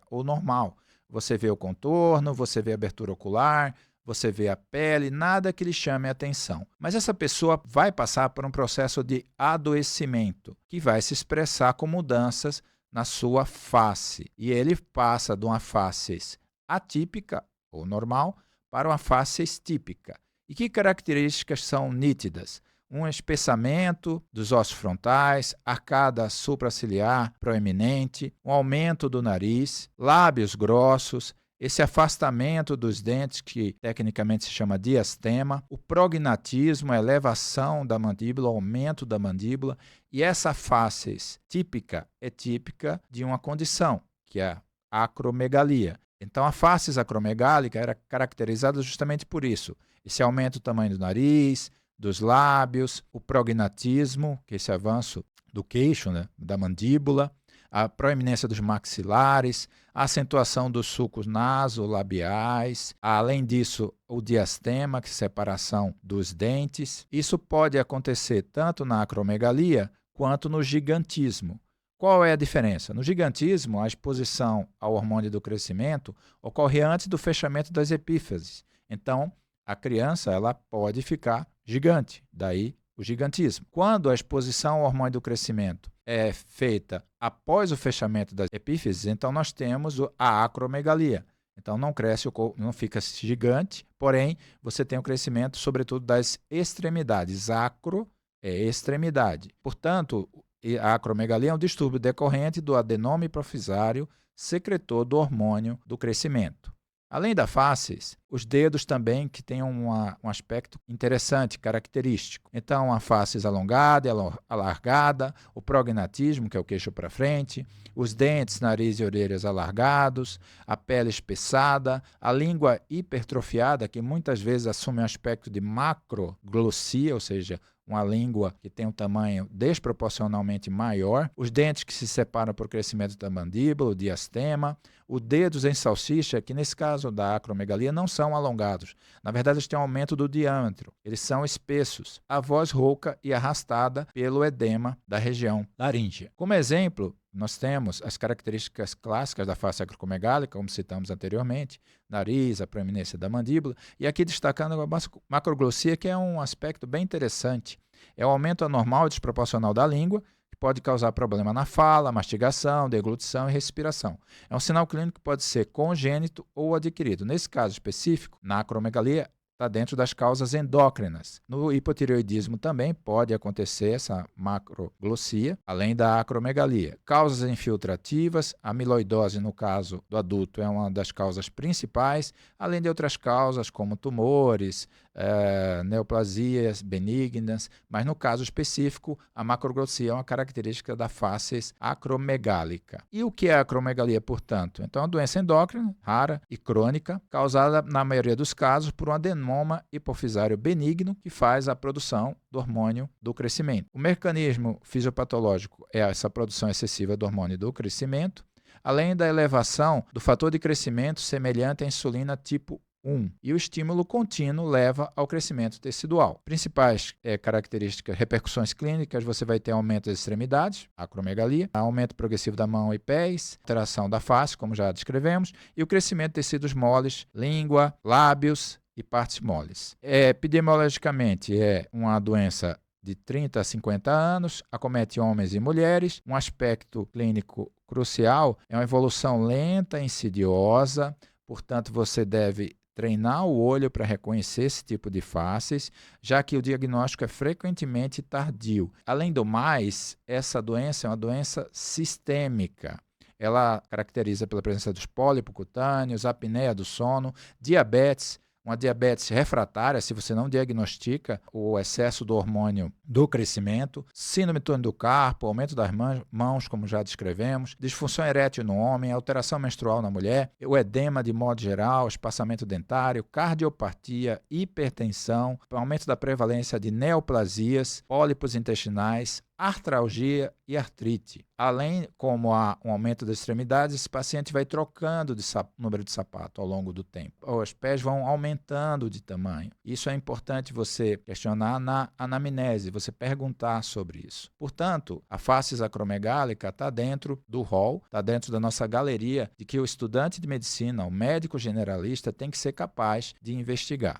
ou normal. Você vê o contorno, você vê a abertura ocular, você vê a pele, nada que lhe chame a atenção. Mas essa pessoa vai passar por um processo de adoecimento, que vai se expressar com mudanças na sua face. E ele passa de uma face atípica ou normal para uma face típica. E que características são nítidas? Um espessamento dos ossos frontais, arcada supraciliar proeminente, um aumento do nariz, lábios grossos, esse afastamento dos dentes, que tecnicamente se chama diastema, o prognatismo, a elevação da mandíbula, o aumento da mandíbula, e essa face típica é típica de uma condição, que é a acromegalia. Então, a face acromegálica era caracterizada justamente por isso, esse aumento do tamanho do nariz, dos lábios, o prognatismo, que é esse avanço do queixo, né, da mandíbula, a proeminência dos maxilares, a acentuação dos sulcos nasolabiais, além disso, o diastema, que é a separação dos dentes. Isso pode acontecer tanto na acromegalia quanto no gigantismo. Qual é a diferença? No gigantismo, a exposição ao hormônio do crescimento ocorre antes do fechamento das epífises. Então, a criança ela pode ficar gigante, daí o gigantismo. Quando a exposição ao hormônio do crescimento é feita após o fechamento das epífises, então nós temos a acromegalia. Então não cresce o corpo, não fica gigante, porém você tem o crescimento, sobretudo, das extremidades. Acro é extremidade. Portanto, a acromegalia é um distúrbio decorrente do adenoma hipofisário, secretor do hormônio do crescimento. Além da face, os dedos também que têm um aspecto interessante, característico. Então, a face alongada e alargada, o prognatismo, que é o queixo para frente, os dentes, nariz e orelhas alargados, a pele espessada, a língua hipertrofiada, que muitas vezes assume um aspecto de macroglossia, ou seja, uma língua que tem um tamanho desproporcionalmente maior, os dentes que se separam por crescimento da mandíbula, o diastema, os dedos em salsicha, que nesse caso da acromegalia não são alongados. Na verdade, eles têm um aumento do diâmetro, eles são espessos. A voz rouca e arrastada pelo edema da região laríngea. Como exemplo, nós temos as características clássicas da face acromegálica, como citamos anteriormente, nariz, a proeminência da mandíbula, e aqui destacando a macroglossia, que é um aspecto bem interessante. É o aumento anormal e desproporcional da língua, que pode causar problema na fala, mastigação, deglutição e respiração. É um sinal clínico que pode ser congênito ou adquirido. Nesse caso específico, na acromegalia, está dentro das causas endócrinas. No hipotireoidismo também pode acontecer essa macroglossia, além da acromegalia. Causas infiltrativas, a amiloidose, no caso do adulto, é uma das causas principais, além de outras causas como tumores, neoplasias benignas, mas no caso específico, a macroglossia é uma característica da face acromegálica. E o que é a acromegalia, portanto? Então, é uma doença endócrina, rara e crônica, causada, na maioria dos casos, por um adenoma hipofisário benigno que faz a produção do hormônio do crescimento. O mecanismo fisiopatológico é essa produção excessiva do hormônio do crescimento, além da elevação do fator de crescimento semelhante à insulina tipo 1. E o estímulo contínuo leva ao crescimento tecidual. Principais características, repercussões clínicas, você vai ter aumento das extremidades, acromegalia, aumento progressivo da mão e pés, alteração da face, como já descrevemos, e o crescimento de tecidos moles, língua, lábios e partes moles. Epidemiologicamente, é uma doença de 30 a 50 anos, acomete homens e mulheres. Um aspecto clínico crucial é uma evolução lenta e insidiosa, portanto, você deve treinar o olho para reconhecer esse tipo de faces, já que o diagnóstico é frequentemente tardio. Além do mais, essa doença é uma doença sistêmica. Ela caracteriza pela presença dos pólipos cutâneos, apneia do sono, diabetes, uma diabetes refratária, se você não diagnostica o excesso do hormônio do crescimento, síndrome do carpo, aumento das mãos, como já descrevemos, disfunção erétil no homem, alteração menstrual na mulher, o edema de modo geral, espaçamento dentário, cardiopatia, hipertensão, aumento da prevalência de neoplasias, pólipos intestinais, artralgia e artrite. Além, como há um aumento das extremidades, esse paciente vai trocando de número de sapato ao longo do tempo. Os pés vão aumentando de tamanho. Isso é importante você questionar na anamnese, você perguntar sobre isso. Portanto, a fascia acromegálica está dentro do rol, está dentro da nossa galeria de que o estudante de medicina, o médico generalista, tem que ser capaz de investigar.